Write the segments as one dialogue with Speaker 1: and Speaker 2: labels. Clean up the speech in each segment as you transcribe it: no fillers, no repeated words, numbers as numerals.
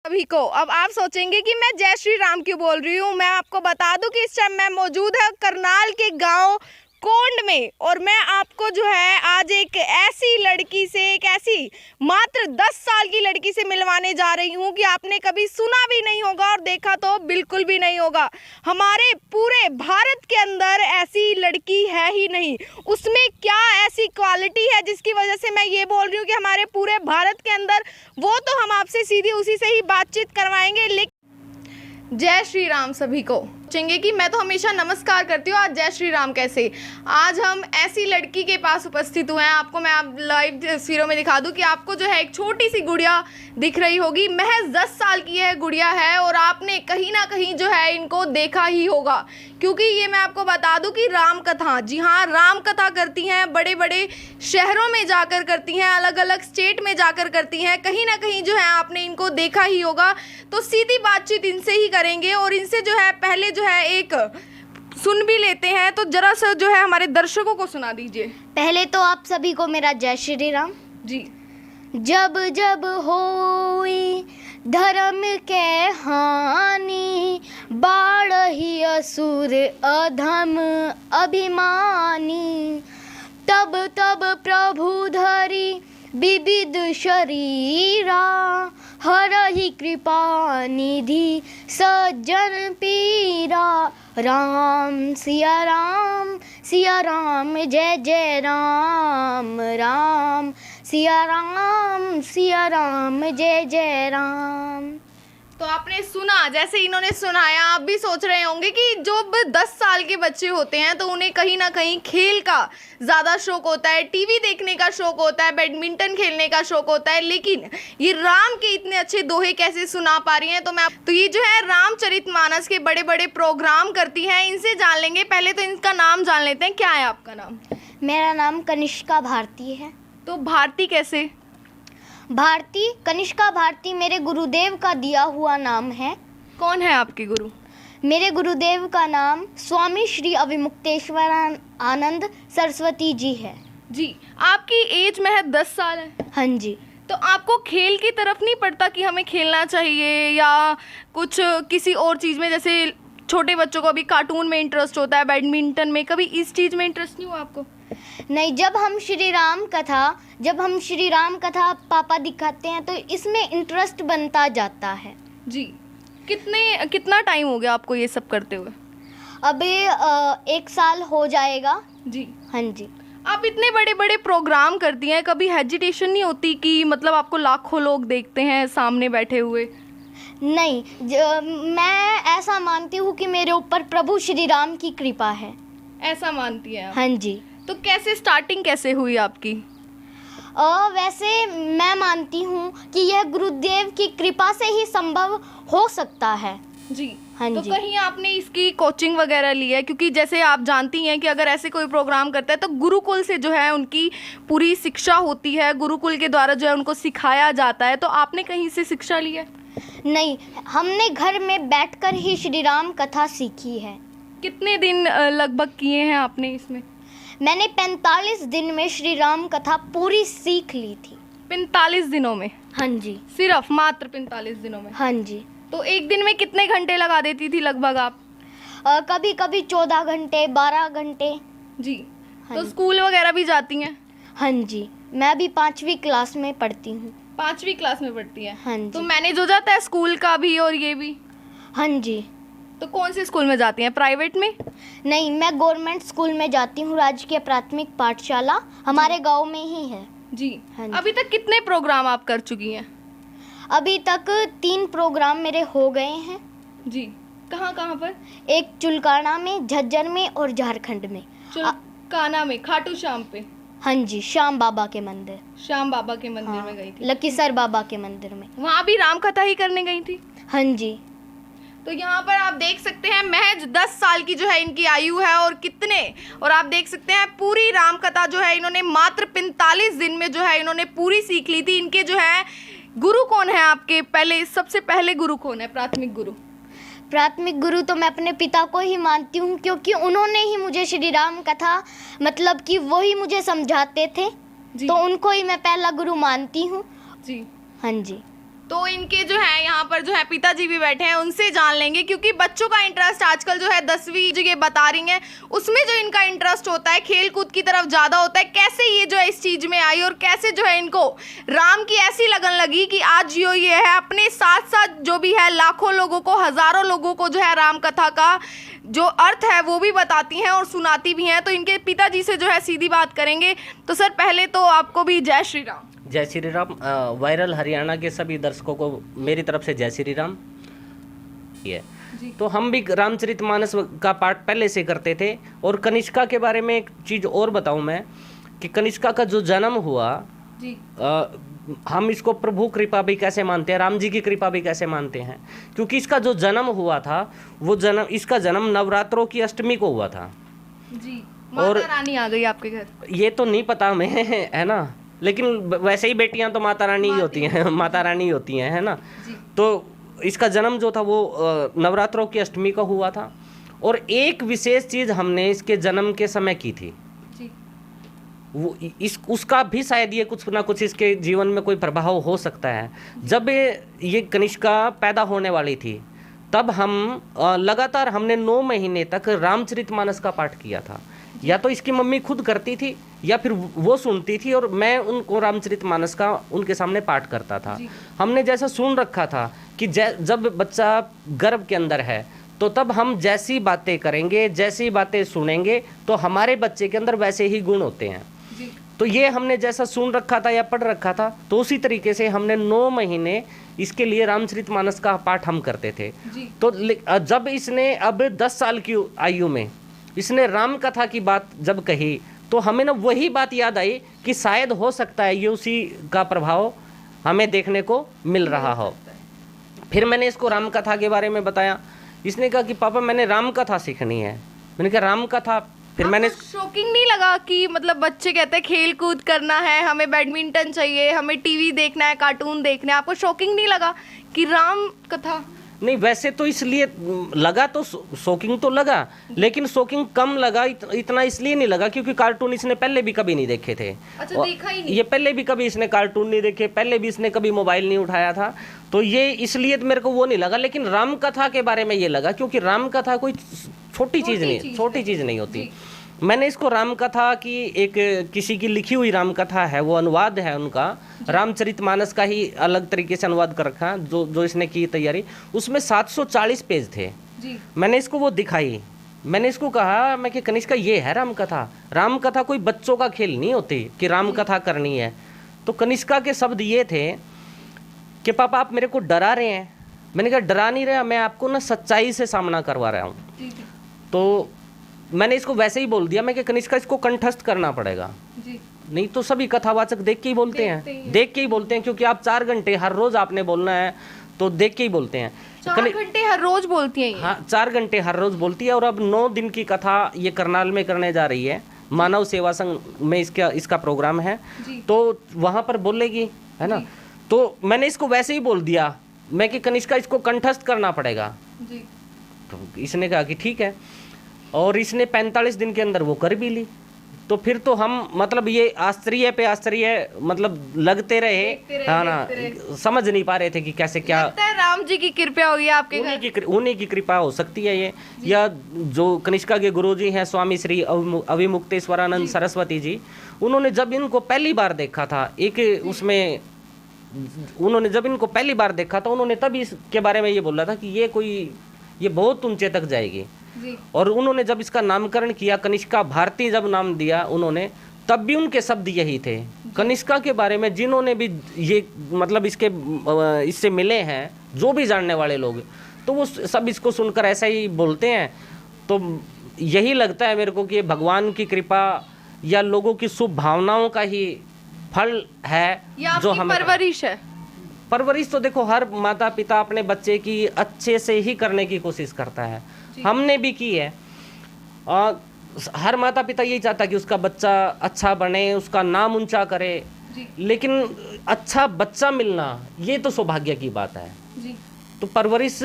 Speaker 1: सभी को। अब आप सोचेंगे कि मैं जय श्री राम क्यों बोल रही हूँ। मैं आपको बता दूं कि इस टाइम मैं मौजूद है करनाल के गांव कोंड में, और मैं आपको जो है आज एक ऐसी लड़की से, एक ऐसी मात्र 10 साल की लड़की से मिलवाने जा रही हूँ कि आपने कभी सुना भी नहीं होगा और देखा तो बिल्कुल भी नहीं होगा। हमारे पूरे भारत के अंदर ऐसी लड़की है ही नहीं। उसमें क्या ऐसी क्वालिटी है जिसकी वजह से मैं ये बोल रही हूँ कि हमारे पूरे भारत के अंदर, वो तो हम आपसे सीधी उसी से ही बातचीत करवाएंगे। लेकिन जय श्री राम सभी को। सोचेंगे कि मैं तो हमेशा नमस्कार करती हूँ, आज जय श्री राम कैसे। आज हम ऐसी लड़की के पास उपस्थित हुए हैं। आपको मैं आप लाइव तस्वीरों में दिखा दूँ कि आपको जो है एक छोटी सी गुड़िया दिख रही होगी। महज 10 साल की है गुड़िया है, और आपने कहीं ना कहीं जो है इनको देखा ही होगा, क्योंकि ये मैं आपको बता दूं कि राम कथा, जी हाँ, राम कथा करती हैं, बड़े बड़े शहरों में जाकर करती हैं, अलग अलग स्टेट में जाकर करती हैं। कहीं ना कहीं जो है आपने इनको देखा ही होगा। तो सीधी बातचीत इनसे ही करेंगे, और इनसे जो है पहले जो है एक सुन भी लेते हैं। तो जरा सा जो है हमारे दर्शकों को सुना दीजिए।
Speaker 2: पहले तो आप सभी को मेरा जय श्री राम
Speaker 1: जी।
Speaker 2: जब जब होई धर्म के हानि, बाढ़ही असुर अधम अभिमानी, तब तब प्रभु धरी विविध शरीरा, हरहि कृपा निधि सज्जन पीरा। राम सिया राम, सिया राम जय जय राम, राम सिया राम जय जय राम।
Speaker 1: तो आपने सुना, जैसे इन्होंने सुनाया, आप भी सोच रहे होंगे कि जो 10 साल के बच्चे होते हैं तो उन्हें कहीं ना कहीं खेल का ज़्यादा शौक होता है, टीवी देखने का शौक होता है, बैडमिंटन खेलने का शौक होता है, लेकिन ये राम के इतने अच्छे दोहे कैसे सुना पा रही हैं। तो ये जो है रामचरितमानस के बड़े बड़े प्रोग्राम करती हैं। इनसे जान लेंगे। पहले तो इनका नाम जान लेते हैं। क्या है आपका नाम?
Speaker 2: मेरा नाम कनिष्का भारती है।
Speaker 1: तो भारती कैसे?
Speaker 2: भारती, कनिष्का भारती मेरे गुरुदेव का दिया हुआ नाम है।
Speaker 1: कौन है आपके गुरु?
Speaker 2: मेरे गुरुदेव का नाम स्वामी श्री अविमुक्तेश्वर आनंद सरस्वती जी है।
Speaker 1: जी। आपकी एज में है 10 साल है?
Speaker 2: हाँ जी।
Speaker 1: तो आपको खेल की तरफ नहीं पड़ता कि हमें खेलना चाहिए, या कुछ किसी और चीज़ में? जैसे छोटे बच्चों को अभी कार्टून में इंटरेस्ट होता है, बैडमिंटन में, कभी इस चीज़ में इंटरेस्ट नहीं हुआ आपको?
Speaker 2: नहीं, जब हम श्री राम कथा पापा दिखाते हैं तो इसमें इंटरेस्ट बनता जाता है।
Speaker 1: जी। कितना टाइम हो गया आपको ये सब करते हुए?
Speaker 2: अभी 1 साल हो जाएगा।
Speaker 1: जी।
Speaker 2: हाँ जी।
Speaker 1: आप इतने बड़े बड़े प्रोग्राम करती हैं, कभी हेजिटेशन नहीं होती कि मतलब आपको लाखों लोग देखते हैं सामने बैठे हुए?
Speaker 2: नहीं, मैं ऐसा मानती हूँ कि मेरे ऊपर प्रभु श्री राम की कृपा है।
Speaker 1: ऐसा मानती हैं आप?
Speaker 2: हाँ जी।
Speaker 1: तो कैसे स्टार्टिंग कैसे हुई आपकी?
Speaker 2: वैसे मैं मानती हूँ कि यह गुरुदेव की कृपा से ही संभव हो सकता है।
Speaker 1: जी।
Speaker 2: हाँ
Speaker 1: तो
Speaker 2: जी।
Speaker 1: कहीं आपने इसकी कोचिंग वगैरह ली है? क्योंकि जैसे आप जानती हैं कि अगर ऐसे कोई प्रोग्राम करता है तो गुरुकुल से जो है उनकी पूरी शिक्षा होती है, गुरुकुल के द्वारा जो है उनको सिखाया जाता है। तो आपने कहीं से शिक्षा ली है?
Speaker 2: नहीं, हमने घर में बैठकर ही श्री राम कथा सीखी है।
Speaker 1: कितने दिन लगभग किए हैं आपने इसमें?
Speaker 2: मैंने 45 दिन में श्री राम कथा पूरी सीख ली थी।
Speaker 1: 45 दिनों में?
Speaker 2: हाँ जी।
Speaker 1: सिर्फ मात्र 45 दिनों में?
Speaker 2: हाँ जी।
Speaker 1: तो एक दिन में कितने घंटे लगा देती थी लगभग आप?
Speaker 2: कभी कभी 14 घंटे, 12 घंटे।
Speaker 1: जी।
Speaker 2: हाँ
Speaker 1: तो
Speaker 2: जी।
Speaker 1: स्कूल वगैरह भी जाती हैं?
Speaker 2: हाँ जी, मैं अभी 5वीं क्लास में पढ़ती हूँ।
Speaker 1: 5वीं क्लास में पढ़ती हैं?
Speaker 2: हाँ जी।
Speaker 1: तो मैनेज हो जाता है स्कूल का भी और ये भी?
Speaker 2: हाँ जी।
Speaker 1: तो कौन से स्कूल में जाती हैं, प्राइवेट में?
Speaker 2: नहीं, मैं गवर्नमेंट स्कूल में जाती हूँ, राजकीय प्राथमिक पाठशाला, हमारे गांव में ही है।
Speaker 1: जी।
Speaker 2: हाँ जी।
Speaker 1: अभी तक कितने प्रोग्राम आप कर चुकी हैं?
Speaker 2: अभी तक 3 प्रोग्राम मेरे हो गए हैं।
Speaker 1: जी। कहाँ कहाँ पर?
Speaker 2: एक चुलकाना में, झज्जर में और झारखंड में।
Speaker 1: काना में, खाटू श्याम पे?
Speaker 2: हाँ जी, श्याम बाबा के मंदिर।
Speaker 1: श्याम बाबा के मंदिर में गई थी?
Speaker 2: लकीसर बाबा के मंदिर में।
Speaker 1: वहाँ भी राम कथा ही करने गई थी?
Speaker 2: हाँ जी।
Speaker 1: तो यहाँ पर आप देख सकते हैं महज 10 साल की जो है इनकी आयु है, और आप देख सकते हैं पूरी राम कथा जो है इन्होंने मात्र 45 दिन में जो है इन्होंने पूरी सीख ली थी। इनके जो है गुरु कौन है आपके? सबसे पहले गुरु कौन है, प्राथमिक गुरु?
Speaker 2: प्राथमिक गुरु तो मैं अपने पिता को ही मानती हूँ, क्योंकि उन्होंने ही मुझे श्री राम कथा, मतलब कि वो ही मुझे समझाते थे, तो उनको ही मैं पहला गुरु मानती हूँ।
Speaker 1: जी।
Speaker 2: हाँ जी।
Speaker 1: तो इनके जो है यहाँ पर जो है पिताजी भी बैठे हैं, उनसे जान लेंगे, क्योंकि बच्चों का इंटरेस्ट आजकल जो है 10वीं जो ये बता रही हैं उसमें जो इनका इंटरेस्ट होता है खेल कूद की तरफ ज़्यादा होता है। कैसे ये जो है इस चीज़ में आई और कैसे जो है इनको राम की ऐसी लगन लगी कि आज ये है अपने साथ साथ जो भी है लाखों लोगों को, हज़ारों लोगों को जो है राम कथा का जो अर्थ है वो भी बताती हैं और सुनाती भी हैं। तो इनके पिताजी से जो है सीधी बात करेंगे। तो सर पहले तो आपको भी जय श्री राम।
Speaker 3: जय श्री राम। वायरल हरियाणा के सभी दर्शकों को मेरी तरफ से जय श्री राम। ये तो हम भी रामचरितमानस का पाठ पहले से करते थे। और कनिष्का के बारे में एक चीज़ और बताऊं मैं कि कनिष्का का जो जन्म हुआ
Speaker 1: जी।
Speaker 3: हम इसको प्रभु कृपा भी कैसे मानते हैं, राम जी की कृपा भी कैसे मानते हैं, क्योंकि इसका जो जन्म हुआ था वो इसका जन्म नवरात्रों की अष्टमी को हुआ था
Speaker 1: जी। माता रानी आ गई आपके घर?
Speaker 3: ये तो नहीं पता हमें है ना, लेकिन वैसे ही बेटियां तो माता रानी ही होती हैं, माता रानी होती हैं, है ना। तो इसका जन्म जो था वो नवरात्रों की अष्टमी को हुआ था। और एक विशेष चीज़ हमने इसके जन्म के समय की थी
Speaker 1: जी।
Speaker 3: वो उसका भी शायद ये कुछ ना कुछ इसके जीवन में कोई प्रभाव हो सकता है। जब ये कनिष्का पैदा होने वाली थी तब हम लगातार हमने 9 महीने तक रामचरितमानस का पाठ किया था। या तो इसकी मम्मी खुद करती थी या फिर वो सुनती थी और मैं उनको रामचरितमानस का उनके सामने पाठ करता था। हमने जैसा सुन रखा था कि जब बच्चा गर्भ के अंदर है तो तब हम जैसी बातें करेंगे, जैसी बातें सुनेंगे तो हमारे बच्चे के अंदर वैसे ही गुण होते हैं। तो ये हमने जैसा सुन रखा था या पढ़ रखा था तो उसी तरीके से हमने 9 महीने इसके लिए रामचरितमानस का पाठ हम करते थे। तो जब इसने अब 10 साल की आयु में इसने राम कथा की बात जब कही तो हमें ना वही बात याद आई कि शायद हो सकता है ये उसी का प्रभाव हमें देखने को मिल रहा हो। फिर मैंने इसको राम कथा के बारे में बताया। इसने कहा कि पापा मैंने राम कथा सीखनी है। मैंने कहा राम कथा? फिर मैंने
Speaker 1: शॉकिंग नहीं लगा कि मतलब बच्चे कहते हैं खेल कूद करना है, हमें बैडमिंटन चाहिए, हमें टीवी देखना है, कार्टून देखना है, आपको शॉकिंग नहीं लगा कि राम कथा?
Speaker 3: नहीं, वैसे तो इसलिए लगा तो शॉकिंग तो लगा, लेकिन शॉकिंग कम लगा। इतना इसलिए नहीं लगा क्योंकि कार्टून इसने पहले भी कभी नहीं देखे थे।
Speaker 1: अच्छा, देखा ही नहीं? ये
Speaker 3: पहले भी कभी इसने कार्टून नहीं देखे, पहले भी इसने कभी मोबाइल नहीं उठाया था, तो ये इसलिए मेरे को वो नहीं लगा। लेकिन राम कथा के बारे में ये लगा क्योंकि राम कथा कोई छोटी चीज़ नहीं होती। मैंने इसको राम कथा की एक किसी की लिखी हुई राम कथा है, वो अनुवाद है उनका, रामचरितमानस का ही अलग तरीके से अनुवाद कर रखा जो इसने की तैयारी, उसमें 740 पेज थे जी। मैंने इसको वो दिखाई, मैंने इसको कहा मैं कि कनिष्का ये है राम कथा। राम कथा कोई बच्चों का खेल नहीं होती कि राम कथा करनी है। तो कनिष्का के शब्द ये थे कि पापा आप मेरे को डरा रहे हैं। मैंने कहा डरा नहीं रहा, मैं आपको ना सच्चाई से सामना करवा रहा हूँ। तो मैंने इसको वैसे ही बोल दिया, मैं कि कनिष्का इसको कंठस्थ करना पड़ेगा जी। नहीं तो सभी कथावाचक देख के ही बोलते हैं, क्योंकि आप 4 घंटे हर रोज आपने बोलना है तो देख के ही बोलते हैं।
Speaker 1: 4 घंटे हर रोज बोलती हैं?
Speaker 3: हाँ, 4 घंटे हर रोज बोलती है। और अब 9 दिन की कथा ये करनाल में करने जा रही है, मानव सेवा संघ में इसका प्रोग्राम है, तो वहाँ पर बोलेगी, है ना। तो मैंने इसको वैसे ही बोल दिया, मैं कि कनिष्का इसको कंठस्थ करना पड़ेगा जी। तो इसने कहा कि ठीक है, और इसने 45 दिन के अंदर वो कर भी ली। तो फिर तो हम मतलब ये आश्चर्य पे आश्चर्य मतलब लगते रहे, हाँ ना, समझ नहीं पा रहे थे कि कैसे क्या
Speaker 1: राम जी की कृपा हुई आपके घर,
Speaker 3: उन्हीं की कृपा हो सकती है ये। या जो कनिष्का के गुरुजी हैं स्वामी श्री अविमुक्तेश्वरानंद सरस्वती जी, उन्होंने जब इनको पहली बार देखा था उन्होंने तभी इसके बारे में ये बोला था कि ये बहुत ऊंचे तक जाएगी। और उन्होंने जब इसका नामकरण किया, कनिष्का भारती जब नाम दिया उन्होंने, तब भी उनके शब्द यही थे। कनिष्का के बारे में जिन्होंने भी ये मतलब इससे मिले हैं, जो भी जानने वाले लोग, तो वो सब इसको सुनकर ऐसा ही बोलते हैं। तो यही लगता है मेरे को कि भगवान की कृपा या लोगों की शुभ भावनाओं का ही फल है जो हमें परवरिश तो देखो हर माता पिता अपने बच्चे की अच्छे से ही करने की कोशिश करता है, हमने भी की है। हर माता पिता यही चाहता है कि उसका बच्चा अच्छा बने, उसका नाम ऊंचा करे, लेकिन अच्छा बच्चा मिलना ये तो सौभाग्य की बात है जी। तो परवरिश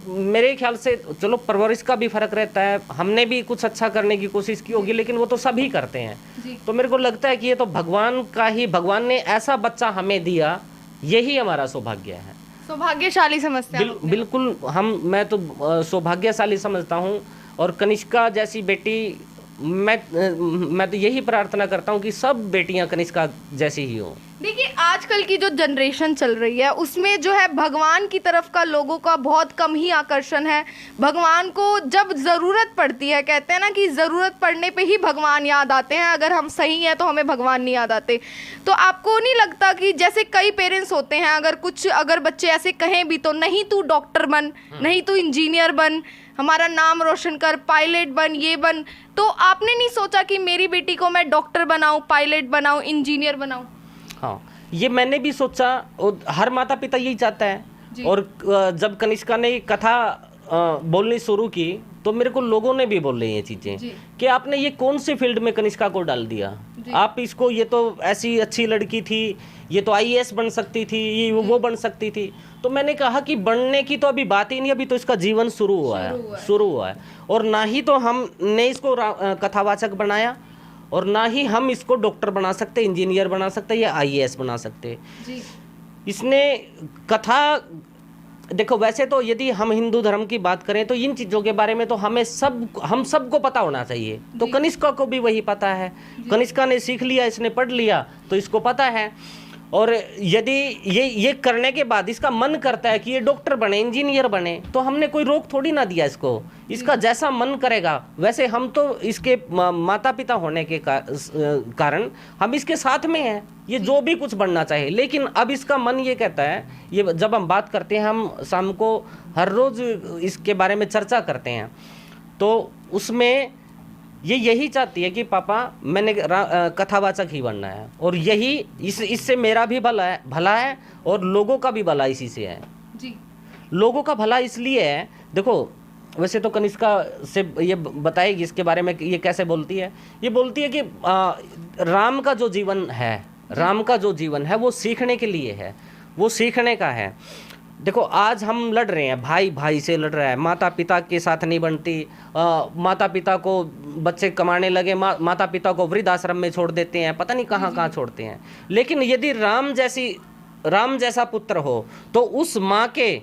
Speaker 3: मेरे ख्याल से, चलो परवरिश का भी फर्क रहता है, हमने भी कुछ अच्छा करने की कोशिश की होगी, लेकिन वो तो सभी करते हैं। तो मेरे को लगता है कि ये तो भगवान ने ऐसा बच्चा हमें दिया, यही हमारा सौभाग्य है।
Speaker 1: सौभाग्यशाली समझते हैं आप अपने
Speaker 3: बिल्कुल मैं तो सौभाग्यशाली समझता हूँ। और कनिष्का जैसी बेटी मैं तो यही प्रार्थना करता हूँ कि सब बेटियाँ कनिष्का जैसी ही हों।
Speaker 1: देखिए आजकल की जो जनरेशन चल रही है उसमें जो है भगवान की तरफ का लोगों का बहुत कम ही आकर्षण है। भगवान को जब ज़रूरत पड़ती है, कहते हैं ना कि ज़रूरत पड़ने पे ही भगवान याद आते हैं, अगर हम सही हैं तो हमें भगवान नहीं याद आते। तो आपको नहीं लगता कि जैसे कई पेरेंट्स होते हैं, अगर बच्चे ऐसे कहें भी तो नहीं तू डॉक्टर बन, नहीं तू इंजीनियर बन, हमारा नाम रोशन कर, पायलट बन, ये बन, तो आपने नहीं सोचा कि मेरी बेटी को मैं डॉक्टर बनाऊं, पायलट बनाऊं, इंजीनियर बनाऊं?
Speaker 3: हाँ, ये मैंने भी सोचा और हर माता पिता यही चाहता है। और जब कनिष्का ने कथा बोलनी शुरू की तो मेरे को लोगों ने भी बोले ये चीज़ें कि आपने ये कौन से फील्ड में कनिष्का को डाल दिया, आप इसको, ये तो ऐसी अच्छी लड़की थी, ये तो आईएएस बन सकती थी, ये वो बन सकती थी। तो मैंने कहा कि बनने की तो अभी बात ही नहीं, अभी तो इसका जीवन शुरू हुआ है। और ना ही तो हमने इसको कथावाचक बनाया और ना ही हम इसको डॉक्टर बना सकते, इंजीनियर बना सकते या आईएएस बना सकते। इसने कथा, देखो वैसे तो यदि हम हिंदू धर्म की बात करें तो इन चीज़ों के बारे में तो हम सबको पता होना चाहिए। तो कनिष्का को भी वही पता है, कनिष्का ने सीख लिया, इसने पढ़ लिया तो इसको पता है। और यदि ये करने के बाद इसका मन करता है कि ये डॉक्टर बने, इंजीनियर बने, तो हमने कोई रोक थोड़ी ना दिया इसको, इसका जैसा मन करेगा वैसे। हम तो इसके माता पिता होने के कारण हम इसके साथ में हैं, ये जो भी कुछ बनना चाहे। लेकिन अब इसका मन ये कहता है, ये जब हम बात करते हैं, हम शाम को हर रोज़ इसके बारे में चर्चा करते हैं, तो उसमें यही चाहती है कि पापा मैंने कथावाचक ही बनना है। और यही इससे मेरा भी भला है और लोगों का भी भला इसी से है जी। लोगों का भला इसलिए है, देखो वैसे तो कनिष्का से ये बताएगी इसके बारे में, ये कैसे बोलती है। ये बोलती है कि राम का जो जीवन है वो सीखने के लिए है, वो सीखने का है। देखो आज हम लड़ रहे हैं, भाई भाई से लड़ रहा है, माता पिता के साथ नहीं बनती, माता पिता को बच्चे कमाने लगे, माता पिता को वृद्धाश्रम में छोड़ देते हैं, पता नहीं कहाँ छोड़ते हैं। लेकिन यदि राम जैसा पुत्र हो तो उस माँ के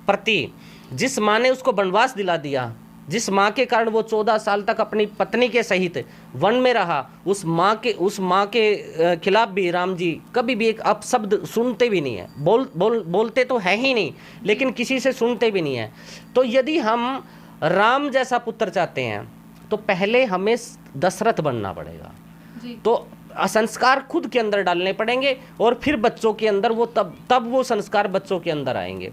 Speaker 3: प्रति, जिस माँ ने उसको वनवास दिला दिया, जिस माँ के कारण वो 14 साल तक अपनी पत्नी के सहित वन में रहा, उस माँ के खिलाफ भी राम जी कभी भी एक अपशब्द सुनते भी नहीं है। बोलते तो है ही नहीं, लेकिन किसी से सुनते भी नहीं है। तो यदि हम राम जैसा पुत्र चाहते हैं तो पहले हमें दशरथ बनना पड़ेगा। तो संस्कार खुद के अंदर डालने पड़ेंगे और फिर बच्चों के अंदर वो तब वो संस्कार बच्चों के अंदर आएंगे।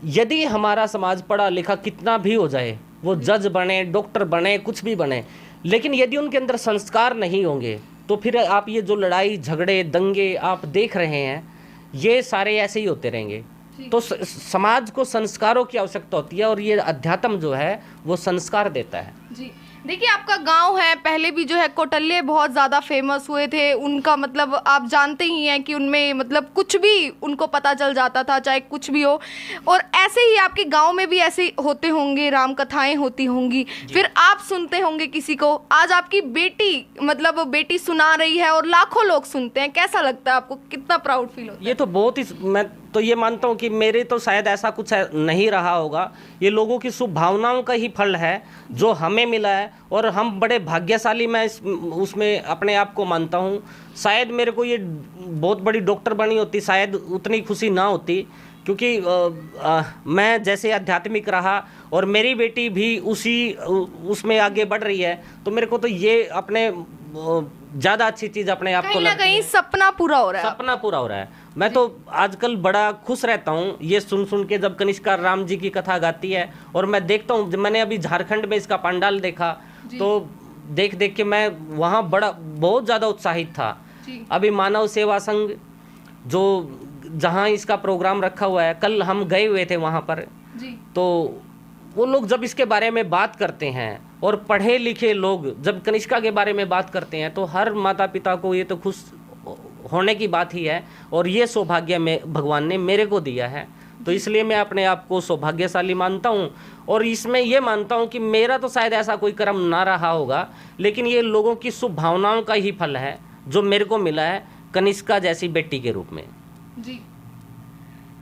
Speaker 3: यदि हमारा समाज पढ़ा लिखा कितना भी हो जाए, वो जज बने, डॉक्टर बने, कुछ भी बने, लेकिन यदि उनके अंदर संस्कार नहीं होंगे तो फिर आप ये जो लड़ाई झगड़े दंगे आप देख रहे हैं, ये सारे ऐसे ही होते रहेंगे। तो समाज को संस्कारों की आवश्यकता होती है और ये अध्यात्म जो है वो संस्कार देता है जी।
Speaker 1: देखिए आपका गांव है, पहले भी जो है कौटल्य बहुत ज़्यादा फेमस हुए थे, उनका मतलब आप जानते ही हैं कि उनमें मतलब कुछ भी उनको पता चल जाता था, चाहे कुछ भी हो। और ऐसे ही आपके गांव में भी ऐसे होते होंगे, राम कथाएं होती होंगी, फिर आप सुनते होंगे किसी को। आज आपकी बेटी सुना रही है और लाखों लोग सुनते हैं, कैसा लगता है आपको, कितना प्राउड फील होता है?
Speaker 3: ये तो बहुत ही, मैं तो ये मानता हूँ कि मेरे तो शायद ऐसा कुछ नहीं रहा होगा, ये लोगों की शुभ भावनाओं का ही फल है जो हमें मिला है। और हम बड़े भाग्यशाली, मैं उसमें अपने आप को मानता हूँ। शायद मेरे को ये बहुत बड़ी डॉक्टर बनी होती, शायद उतनी खुशी ना होती, क्योंकि मैं जैसे आध्यात्मिक रहा और मेरी बेटी भी उसमें आगे बढ़ रही है, तो मेरे को तो ये अपने ज़्यादा अच्छी चीज़ अपने आप को
Speaker 1: कहीं ना कहीं सपना पूरा हो
Speaker 3: रहा है। मैं तो आजकल बड़ा खुश रहता हूँ ये सुन के, जब कनिष्का राम जी की कथा गाती है और मैं देखता हूँ। मैंने अभी झारखंड में इसका पंडाल देखा तो देख के मैं वहाँ बहुत ज़्यादा उत्साहित था। अभी मानव सेवा संघ जहाँ इसका प्रोग्राम रखा हुआ है, कल हम गए हुए थे वहाँ पर, तो वो लोग जब इसके बारे में बात करते हैं और पढ़े लिखे लोग जब कनिष्का के बारे में बात करते हैं, तो हर माता पिता को ये तो खुश होने की बात ही है। और ये सौभाग्य में भगवान ने मेरे को दिया है, तो इसलिए मैं अपने आप को सौभाग्यशाली मानता हूँ। और इसमें ये मानता हूँ कि मेरा तो शायद ऐसा कोई कर्म ना रहा होगा, लेकिन ये लोगों की शुभ भावनाओं का ही फल है। जो मेरे को मिला है कनिष्का जैसी बेटी के रूप में।
Speaker 1: जी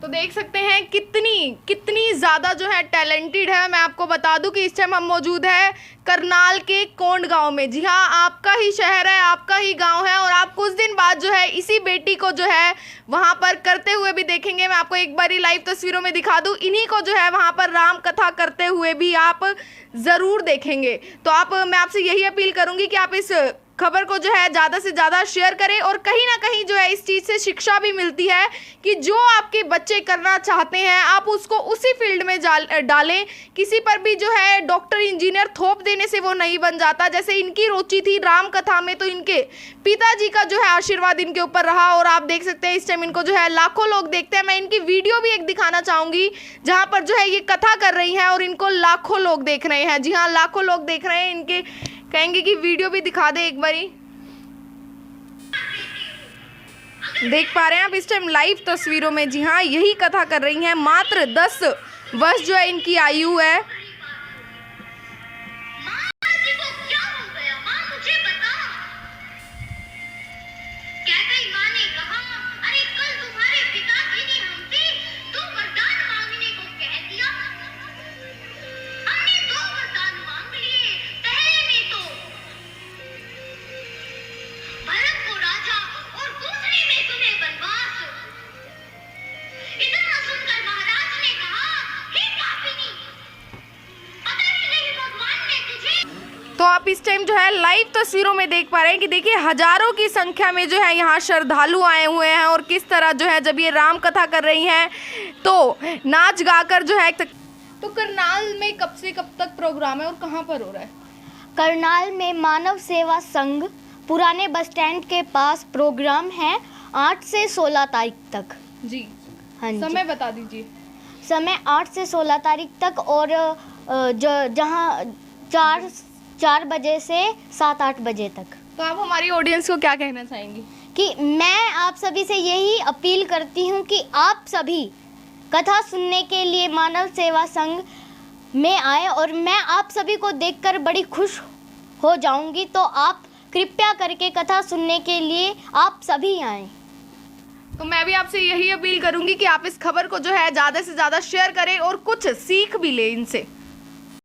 Speaker 1: तो देख सकते हैं कितनी ज़्यादा जो है टैलेंटेड है। मैं आपको बता दूं कि इस टाइम हम मौजूद है करनाल के कोंड गांव में। जी हाँ, आपका ही शहर है, आपका ही गांव है, और आप कुछ दिन बाद जो है इसी बेटी को जो है वहां पर करते हुए भी देखेंगे। मैं आपको एक बारी लाइव तस्वीरों में दिखा दूं, इन्हीं को जो है वहां पर राम कथा करते हुए भी आप ज़रूर देखेंगे। तो मैं आपसे यही अपील करूँगी कि आप इस खबर को जो है ज़्यादा से ज़्यादा शेयर करें, और कहीं ना कहीं जो है इस चीज़ से शिक्षा भी मिलती है कि जो आपके बच्चे करना चाहते हैं आप उसको उसी फील्ड में डालें। किसी पर भी जो है डॉक्टर इंजीनियर थोप देने से वो नहीं बन जाता। जैसे इनकी रुचि थी राम कथा में, तो इनके पिताजी का जो है आशीर्वाद इनके ऊपर रहा, और आप देख सकते हैं इस टाइम इनको जो है लाखों लोग देखते हैं। मैं इनकी वीडियो भी एक दिखाना चाहूँगी जहाँ पर जो है ये कथा कर रही हैं और इनको लाखों लोग देख रहे हैं। जी हाँ, लाखों लोग देख रहे हैं। इनके कहेंगे कि वीडियो भी दिखा दे एक बारी। देख पा रहे हैं आप इस टाइम लाइव तस्वीरों में। जी हाँ, यही कथा कर रही हैं। मात्र 10 वर्ष जो है इनकी आयु है। तो आप इस टाइम जो है लाइव तस्वीरों में देख पा रहे हैं कि देखिए हजारों की संख्या में जो है यहाँ श्रद्धालु आए हुए हैं, और किस तरह जो है जब ये राम कथा कर रही हैं तो नाच गाकर जो है। तो करनाल में कब से कब तक प्रोग्राम है और कहाँ पर हो रहा है?
Speaker 2: करनाल में मानव सेवा संघ पुराने बस स्टैंड के पास प्रोग्राम है 8 से 16 तारीख तक।
Speaker 1: जी
Speaker 2: हाँ जी,
Speaker 1: समय बता दीजिए।
Speaker 2: समय 8 से 16 तारीख तक, और जहाँ 4 बजे से 7-8 बजे तक।
Speaker 1: तो आप हमारी ऑडियंस को क्या कहना चाहेंगी?
Speaker 2: कि मैं आप सभी से यही अपील करती हूँ कि आप सभी कथा सुनने के लिए मानव सेवा संघ में आए, और मैं आप सभी को देखकर बड़ी खुश हो जाऊंगी। तो आप कृपया करके कथा सुनने के लिए आप सभी आएँ।
Speaker 1: तो मैं भी आपसे यही अपील करूंगी कि आप इस खबर को जो है ज़्यादा से ज़्यादा शेयर करें और कुछ सीख भी लें इनसे।